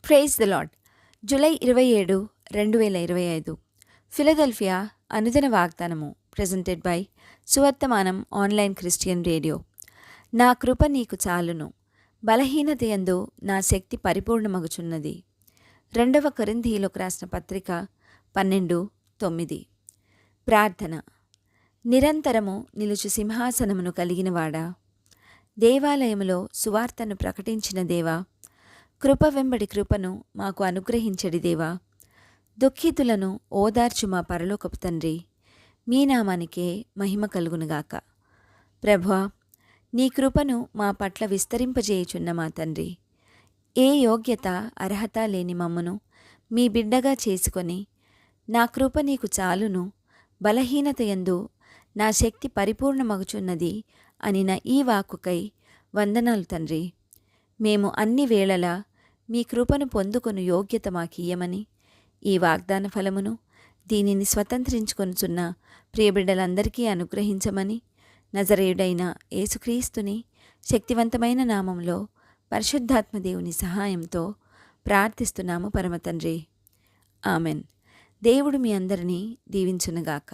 Praise the lord. July 27, 2025. Philadelphia అనుదిన వాగ్దానము presented by Suvarthamanam online Christian radio. నా కృప నీకు చాలును, బలహీనతయందు నా శక్తి పరిపూర్ణమగుచున్నది. 2 కొరింథీయులకు రాసిన పత్రిక 12:9. ప్రార్థన. నిరంతరము నిలుచు సింహాసనమును కలిగినవాడా, దేవాలయములో సువార్తను ప్రకటించిన దేవా, కృప వెంబడి కృపను మాకు అనుగ్రహించడి దేవా, దుఃఖితులను ఓదార్చు మా పరలోకపు తండ్రి, మీ నామానికే మహిమ కలుగునుగాక. ప్రభువా, నీ కృపను మా పట్ల విస్తరింపజేయుచున్న మా తండ్రి, ఏ యోగ్యత అర్హత లేని మమ్మను మీ బిడ్డగా చేసుకొని, నా కృప నీకు చాలును, బలహీనతయందు నా శక్తి పరిపూర్ణమగుచున్నది అనిన ఈ వాక్కుకై వందనాలు తండ్రి. మేము అన్ని వేళలా మీ కృపను పొందుకొను యోగ్యత మాకియ్యమని, ఈ వాగ్దాన ఫలమును దీనిని స్వతంత్రించుకొనుచున్న ప్రియబిడ్డలందరికీ అనుగ్రహించమని, నజరేయుడైన యేసుక్రీస్తుని శక్తివంతమైన నామంలో పరిశుద్ధాత్మ దేవుని సహాయంతో ప్రార్థిస్తున్నాము పరమతండ్రి. ఆమెన్. దేవుడు మీ అందరినీ దీవించునుగాక.